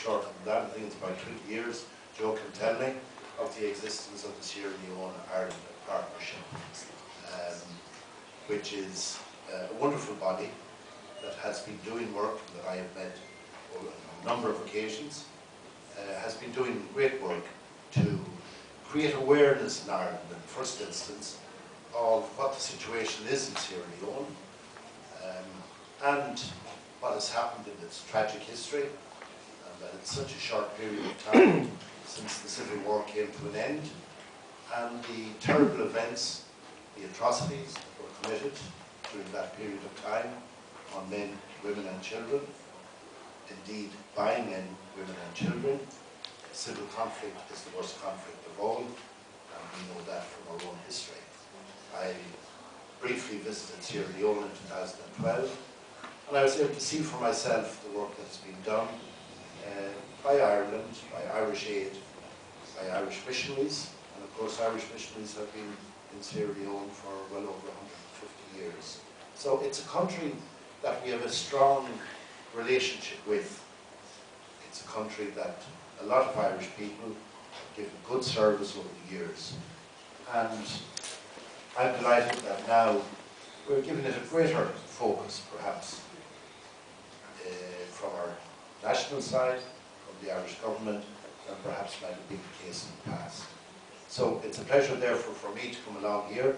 shorter than that. I think it's about 20 years, Joe can tell me, of the existence of the Sierra Leone Ireland Partnership, which is a wonderful body that has been doing work that I have met on a number of occasions, has been doing great work to create awareness in Ireland in the first instance of what the situation is in Sierra Leone and what has happened in its tragic history, and that it's such a short period of time since the Civil War came to an end, and the terrible events, the atrocities that were committed during that period of time on men, women and children, indeed by men, women and children. Civil conflict is the worst conflict of all, and we know that from our own history. I briefly visited Sierra Leone in 2012, and I was able to see for myself the work that has been done by Ireland, by Irish aid, by Irish missionaries, and of course Irish missionaries have been in Sierra Leone for well over 150 years. So it's a country that we have a strong relationship with. It's a country that a lot of Irish people have given good service over the years. And I'm delighted that now we're giving it a greater focus, perhaps, from our national side, from the Irish government, than perhaps might have been the case in the past. So it's a pleasure, therefore, for me to come along here.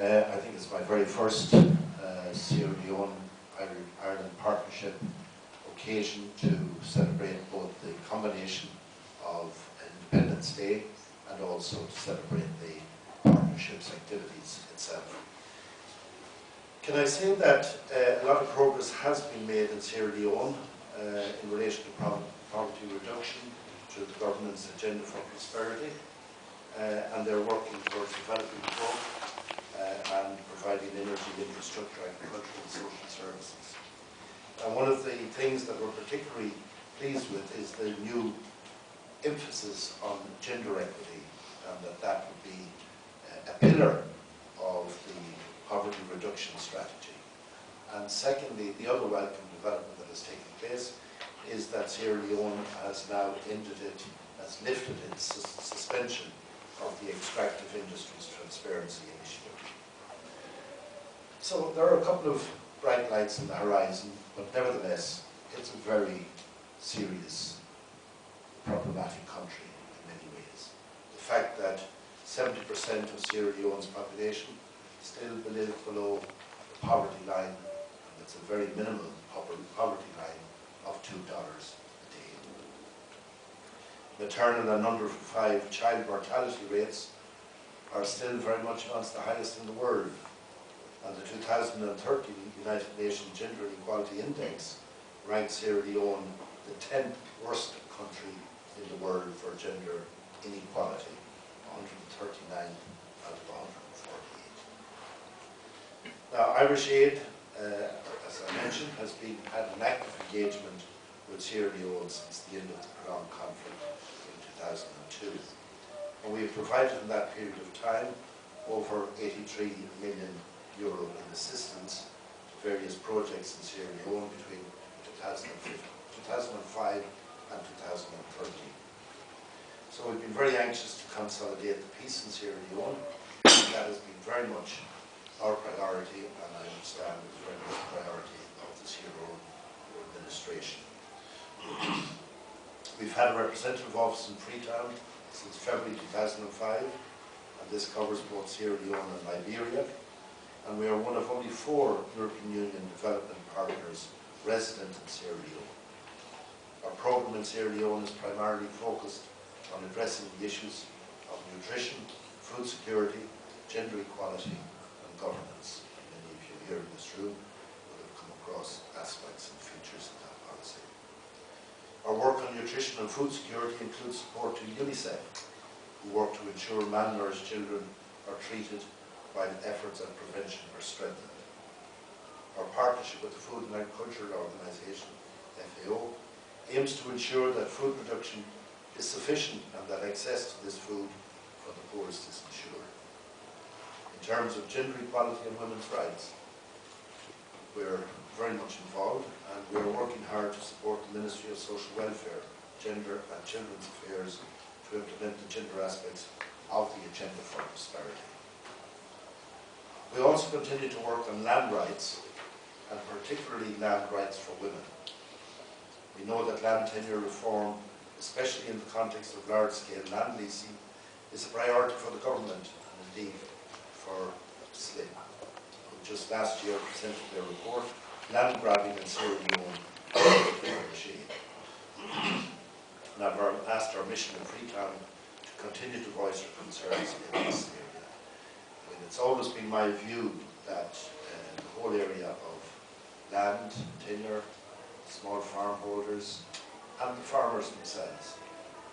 I think it's my very first Sierra Leone Ireland Partnership occasion to celebrate both the combination of Independence Day and also to celebrate the partnership's activities itself. Can I say that a lot of progress has been made in Sierra Leone in relation to poverty reduction through the government's agenda for prosperity, and they're working towards developing growth and providing energy, infrastructure, agricultural and social services. And one of the things that we're particularly pleased with is the new emphasis on gender equity, and that would be a pillar of the poverty reduction strategy. And secondly, the other welcome development that has taken place is that Sierra Leone has now has lifted its suspension of the Extractive Industries Transparency Initiative. So there are a couple of bright lights in the horizon, but nevertheless, it's a very serious, problematic country in many ways. The fact that 70% of Sierra Leone's population still live below the poverty line, and it's a very minimal poverty line of $2 a day. Maternal and under 5 child mortality rates are still very much amongst the highest in the world. And the 2013 United Nations Gender Equality Index ranked Sierra Leone the 10th worst country in the world for gender inequality, 139 out of 148. Now, Irish Aid, as I mentioned, has had an active engagement with Sierra Leone since the end of the prolonged conflict in 2002. And we have provided in that period of time over €83 million in assistance to various projects in Sierra Leone between 2005 and 2013. So we've been very anxious to consolidate the peace in Sierra Leone, and that has been very much our priority, and I understand it's very much the priority of the Sierra Leone administration. We've had a representative office in Freetown since February 2005, and this covers both Sierra Leone and Liberia, and we are one of only 4 European Union development partners resident in Sierra Leone. Our program in Sierra Leone is primarily focused on addressing the issues of nutrition, food security, gender equality and governance. Many of you here in this room will have come across aspects and features of that policy. Our work on nutrition and food security includes support to UNICEF, who work to ensure malnourished children are treated while efforts at prevention are strengthened. Our partnership with the Food and Agricultural Organization, FAO, aims to ensure that food production is sufficient and that access to this food for the poorest is ensured. In terms of gender equality and women's rights, we're very much involved, and we're working hard to support the Ministry of Social Welfare, Gender and Children's Affairs to implement the gender aspects of the Agenda for Prosperity. We also continue to work on land rights, and particularly land rights for women. We know that land tenure reform, especially in the context of large-scale land leasing, is a priority for the government and indeed for SLIM, who just last year presented their report, Land Grabbing in Sierra Leone. And I've asked our mission in Freetown to continue to voice our concerns in this area. I mean, it's always been my view that the whole area of land, tenure, small farm holders, and the farmers themselves,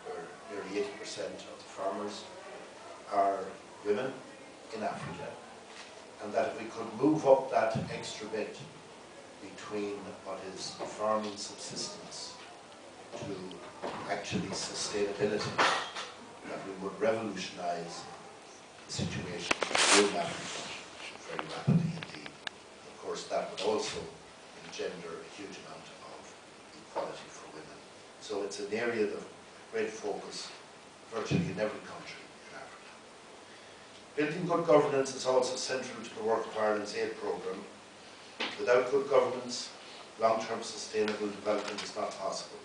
where nearly 80% of the farmers are women in Africa, and that if we could move up that extra bit between what is farming subsistence to actually sustainability, that we would revolutionise the situation in Africa very rapidly indeed. Of course, that would also engender a huge amount of equality for women. So it's an area of great focus virtually in every country in Africa. Building good governance is also central to the work of Ireland's aid programme. Without good governance, long-term sustainable development is not possible.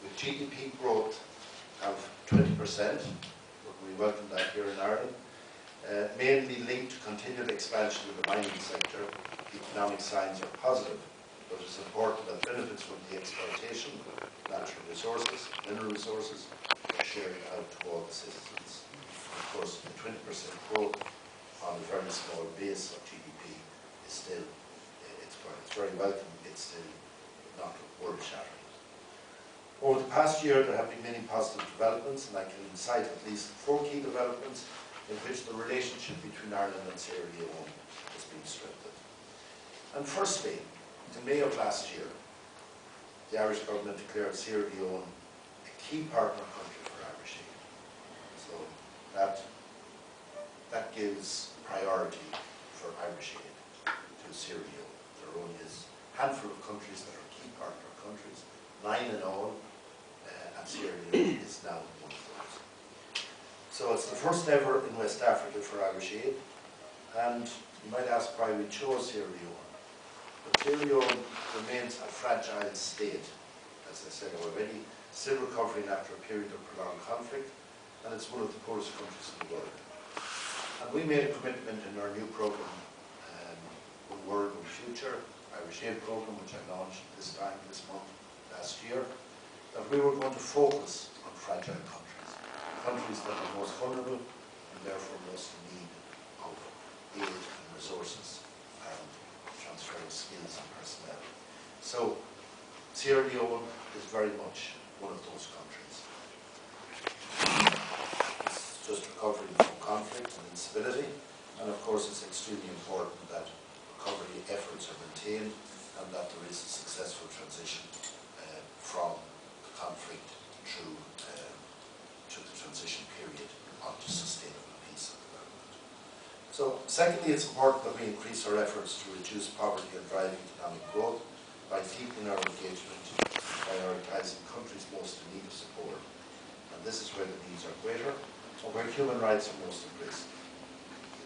With GDP growth of 20%, we welcome that here in Ireland, mainly linked to continued expansion in the mining sector, economic signs are positive, but it's important that benefits from the exploitation of natural resources, mineral resources, are shared out to all the citizens. Of course, the 20% growth on a very small base of GDP is still, it's very welcome, it's still not world-shattering. Over the past year, there have been many positive developments, and I can cite at least 4 key developments in which the relationship between Ireland and Sierra Leone has been strengthened. And firstly, in May of last year, the Irish government declared Sierra Leone a key partner country for Irish aid. So that gives priority for Irish aid to Sierra Leone. There only is a handful of countries that are key partner countries, 9 in all, and Sierra Leone is now one of those. So it's the first ever in West Africa for Irish aid, and you might ask why we chose Sierra Leone. But Sierra Leone remains a fragile state, as I said already, still recovering after a period of prolonged conflict, and it's one of the poorest countries in the world. And we made a commitment in our new programme, One World, One Future, Irish Aid Programme, which I launched this month, last year, that we were going to focus on fragile countries, countries that are most vulnerable and therefore most in need of aid and resources and transfer of skills and personnel. So Sierra Leone is very much one of those countries. It's just recovering from conflict and instability, and of course it's extremely important that recovery efforts are maintained and that there is a successful transition from the conflict through to the transition period onto sustainable peace and development. So secondly, it's important that we increase our efforts to reduce poverty and drive economic growth by deepening our engagement and prioritising countries most in need of support. And this is where the needs are greater and where human rights are most at risk.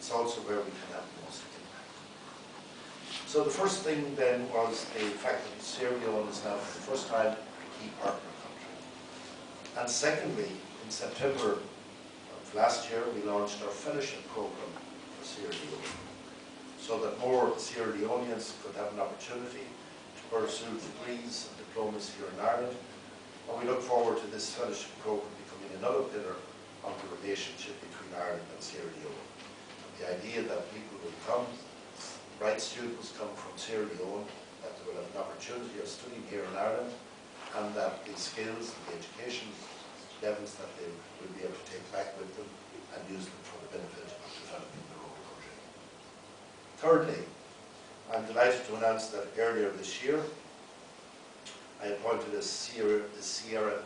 It's also where we can have the most impact. So the first thing then was the fact that Sierra Leone is now for the first time a key partner country. And secondly, in September of last year, we launched our fellowship programme for Sierra Leone, so that more Sierra Leoneans could have an opportunity to pursue degrees and diplomas here in Ireland. And we look forward to this fellowship programme becoming another pillar of the relationship between Ireland and Sierra Leone. And the idea that people will come, bright students come from Sierra Leone, that they will have an opportunity of studying here in Ireland, and that the skills and the education levels that they will be able to take back with them and use them for the benefit of developing their own country. Thirdly, I'm delighted to announce that earlier this year, I appointed a Sierra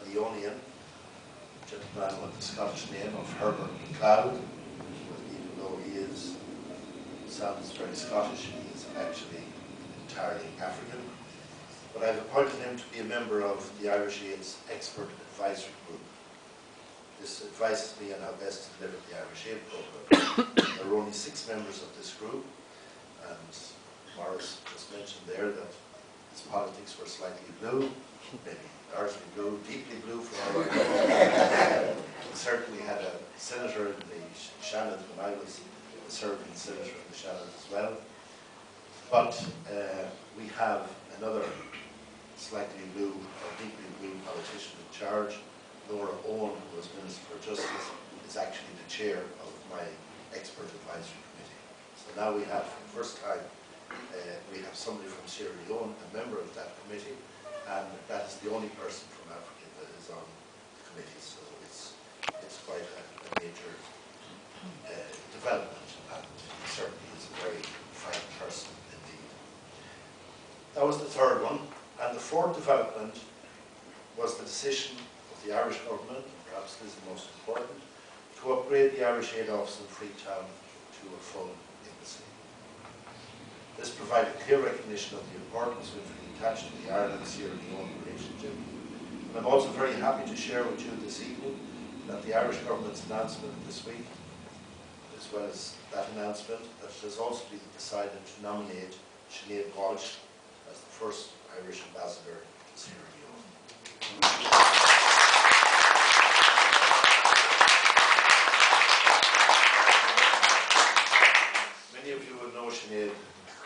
Leonean, a gentleman with the Scottish name of Herbert MacLeod, even though he sounds very Scottish, he is actually entirely African, but I've appointed him to be a member of the Irish Aid's Expert Advisory Group. This advises me on how best to deliver the Irish Aid programme. There are only 6 members of this group, and Maurice just mentioned there that his politics were slightly blue, maybe largely blue, deeply blue for all I know. We certainly had a senator in the Shannon when I was a serving senator in the Shannon as well. But we have another slightly blue or deeply blue politician in charge. Laura Owen, who was Minister for Justice, is actually the chair of my expert advisory committee. So now we have, for the first time, we have somebody from Sierra Leone, a member of that committee, and that is the only person from Africa that is on the committee. So it's quite a major development, and he certainly is a very fine person indeed. That was the third one, and the fourth development was the decision of the Irish government, and perhaps this is the most important, to upgrade the Irish Aid Office in Freetown to a full embassy. This provided clear recognition of the importance we've attached to the Ireland-Sierra Leone relationship. And I'm also very happy to share with you this evening that the Irish government's announcement this week, as well as that announcement, that it has also been decided to nominate Sinead Walsh as the first Irish ambassador to Sierra Leone. Many of you will know Sinead.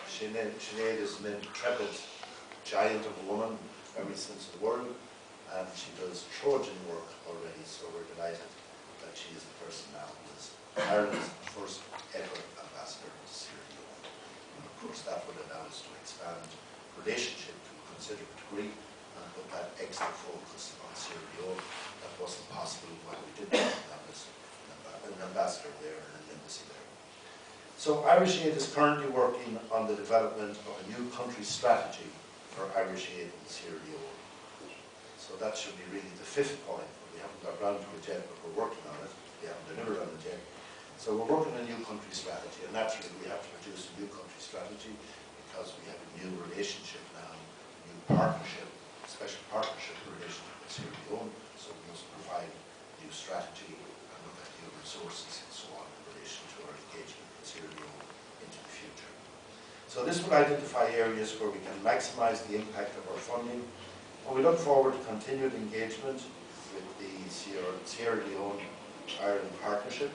Sinead is an intrepid giant of a woman, every sense of the word, and she does Trojan work already, so we're delighted that she is the person now who is Ireland's first ever ambassador to Sierra Leone. And of course that would allow us to expand relationship to a considerable degree and put that extra focus on Sierra Leone that wasn't possible while we didn't have an ambassador there and an embassy there. So Irish Aid is currently working on the development of a new country strategy for Irish Aid in Sierra Leone. So that should be really the 5th point, but we haven't got round to it yet, but we're working on it. We haven't delivered on it yet. So we're working on a new country strategy, and naturally we have to produce a new country strategy because we have a new relationship now, a new partnership, a special partnership relationship with Sierra Leone, so we must provide a new strategy and look at new resources and so on in relation to our engagement with Sierra Leone into the future. So this will identify areas where we can maximise the impact of our funding, and we look forward to continued engagement with the Sierra Leone-Ireland partnership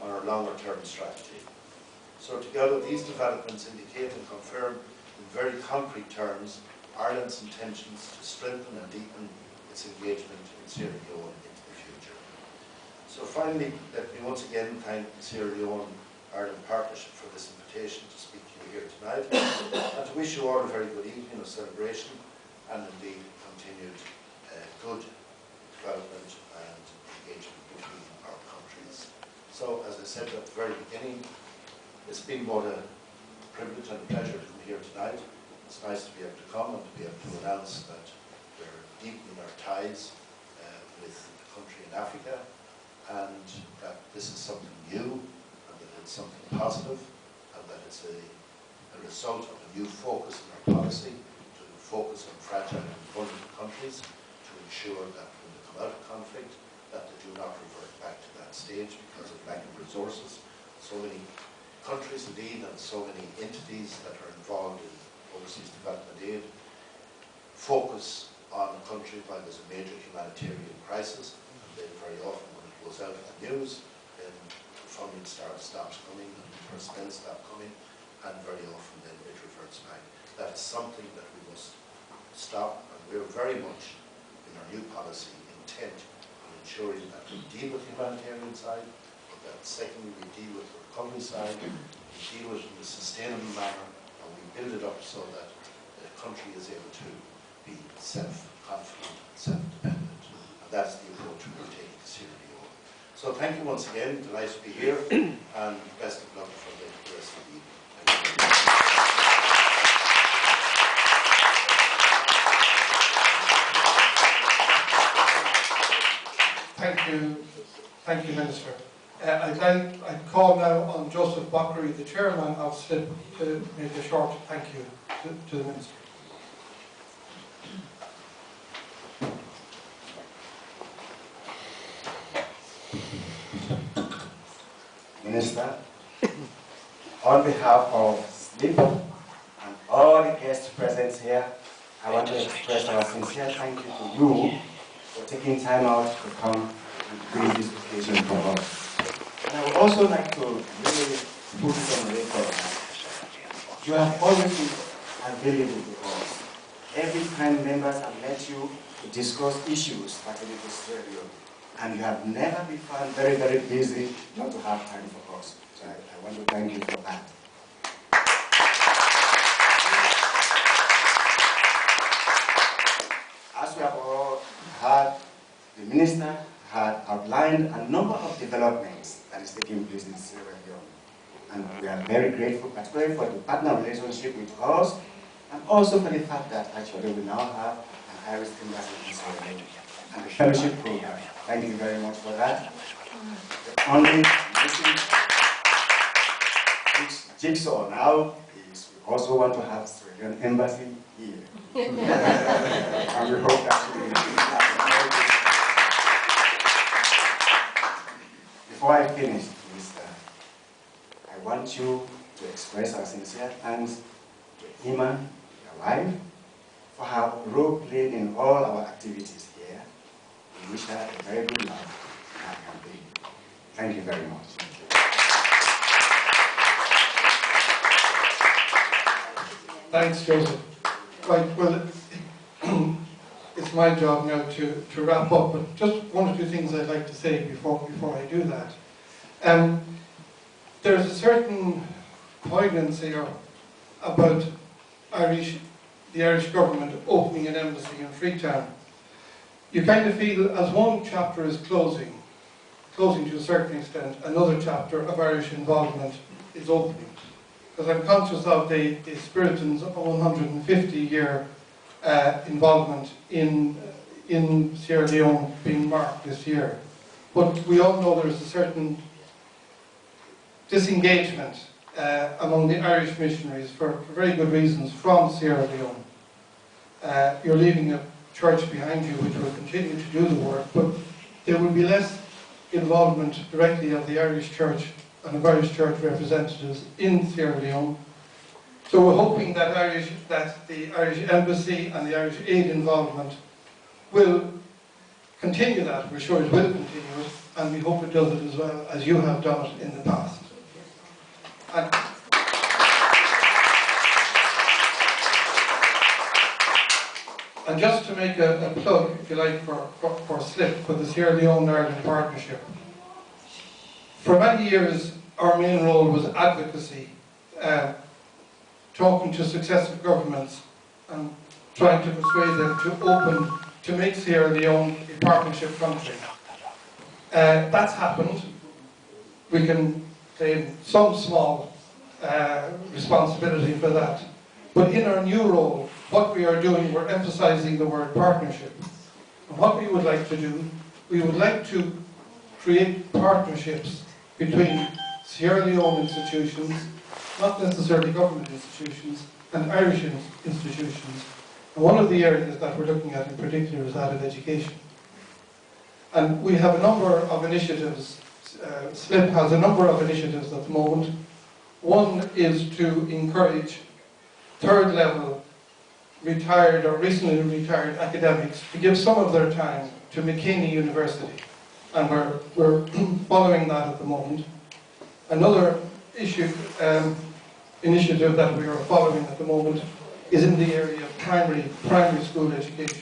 on our longer-term strategy. So together these developments indicate and confirm in very concrete terms Ireland's intentions to strengthen and deepen its engagement in Sierra Leone into the future. So finally, let me once again thank the Sierra Leone-Ireland partnership for this invitation to speak to you here tonight, and to wish you all a very good evening of celebration and indeed continued good development and engagement between our countries. So, as I said at the very beginning, it's been both a privilege and a pleasure to come here tonight. It's nice to be able to come and to be able to announce that we're deepening our ties with the country in Africa, and that this is something new, and that it's something positive, and that it's a result of a new focus in our policy to focus on fragile and vulnerable countries to ensure that when they come out of conflict, that they do not revert back to that stage because of lack of resources. So many countries indeed, and so many entities that are involved in overseas development aid focus on a country while there's a major humanitarian crisis, and then very often when it goes out in the news, then the funding stops coming and the personnel stop coming, and very often then it reverts back. That is something that we must stop, and we're very much in our new policy intent on ensuring that we deal with the humanitarian side, but that secondly we deal with the recovery side, we deal with it in a sustainable manner, and we build it up so that the country is able to be self-confident and self-dependent. And that's the approach we're taking to Sierra Leone. So thank you once again, delighted to be here, and best of luck for the rest of the evening. Thank you, Minister. I'd call now on Joseph Bockery, the Chairman of SLIP, to make a short thank you. to the Minister. Minister, on behalf of SLIP and all the guests present here, I want to express our sincere thank you to you for taking time out to come and bring this occasion for us. And I would also like to really put it on record that you have always been available to us. Every time members have met you to discuss issues pertaining to Sierra Leone, and you have never been found very, very busy not to have time for us. So I want to thank you for that. As we have all heard, the Minister had outlined a number of developments that is taking place in Sierra Leone. And we are very grateful, particularly for the partner relationship with us, and also for the fact that actually we now have an Irish embassy in Sierra Leone and the fellowship program. Thank you very much for that. The only missing jigsaw now is we also want to have Sierra Leone embassy here. And we hope that we will. Before I finish, Minister, I want you to express our sincere thanks to Ima, your wife, for her role played in all our activities here. We wish her a very good luck in her campaign. Thank you very much. Thanks, Joseph. Right, well, it's my job now to wrap up, but just one or two things I'd like to say before I do that. There's a certain poignancy about the Irish government opening an embassy in Freetown. You kind of feel as one chapter is closing to a certain extent, another chapter of Irish involvement is opening. Because I'm conscious of the Spiritans' 150-year involvement in Sierra Leone being marked this year. But we all know there's a certain disengagement among the Irish missionaries for very good reasons from Sierra Leone. You're leaving a church behind you which will continue to do the work, but there will be less involvement directly of the Irish church and of Irish church representatives in Sierra Leone. So we're hoping that the Irish embassy and the Irish aid involvement will continue that. We're sure it will continue it, and we hope it does it as well as you have done it in the past. And just to make a plug, if you like, for SLIP, for the Sierra Leone-Ireland Partnership. For many years, our main role was advocacy, talking to successive governments and trying to persuade them to make Sierra Leone a partnership country. That's happened. We can claim some small responsibility for that. But in our new role, what we are doing, we're emphasizing the word partnership. And what we would like to do, we would like to create partnerships between Sierra Leone institutions, not necessarily government institutions, and Irish institutions. And one of the areas that we're looking at in particular is that of education. And we have a number of initiatives. SLIP has a number of initiatives at the moment. One is to encourage third level retired or recently retired academics to give some of their time to McKinney University. And we're following that at the moment. Another initiative that we are following at the moment is in the area of primary school education.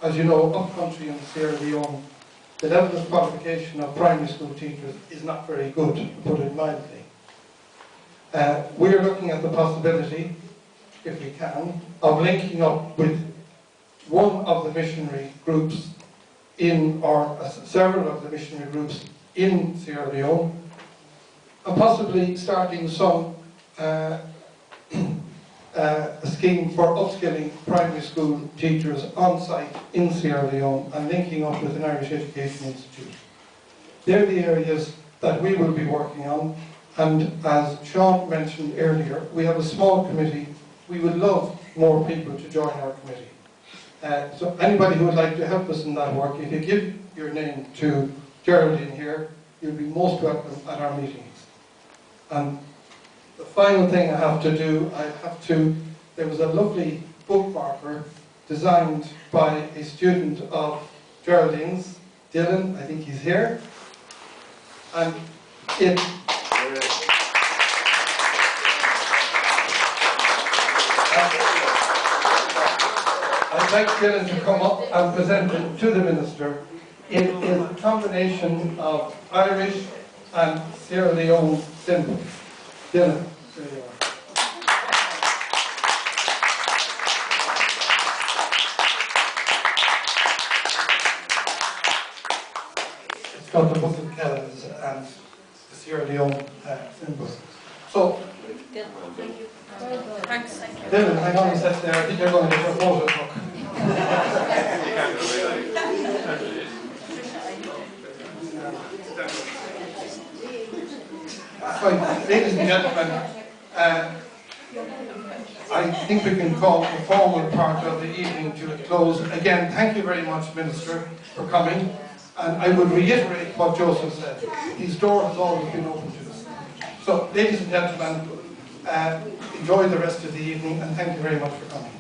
As you know, upcountry in Sierra Leone, the level of qualification of primary school teachers is not very good, to put it mildly. We are looking at the possibility, if we can, of linking up with one of the missionary groups or several of the missionary groups in Sierra Leone, and possibly starting some a scheme for upskilling primary school teachers on site in Sierra Leone and linking up with an Irish Education Institute. They're the areas that we will be working on, and as Sean mentioned earlier, we have a small committee. We would love more people to join our committee. So anybody who would like to help us in that work, if you give your name to Geraldine here, you'll be most welcome at our meetings. And the final thing I have to do, there was a lovely bookmarker designed by a student of Geraldine's, Dylan, I think he's here. And I'd like Dylan to come up and present it to the Minister. It is a combination of Irish and Sierra Leone symbols. Dylan, there you are. It's got the book of Kelly's and the Sierra Leone symbols. So, Thanks. Dylan, hang on a sec there. I think you're going to get your photo book. Right, ladies and gentlemen, I think we can call the formal part of the evening to a close. Again, thank you very much, Minister, for coming. And I would reiterate what Joseph said. His door has always been open to us. So, ladies and gentlemen, enjoy the rest of the evening, and thank you very much for coming.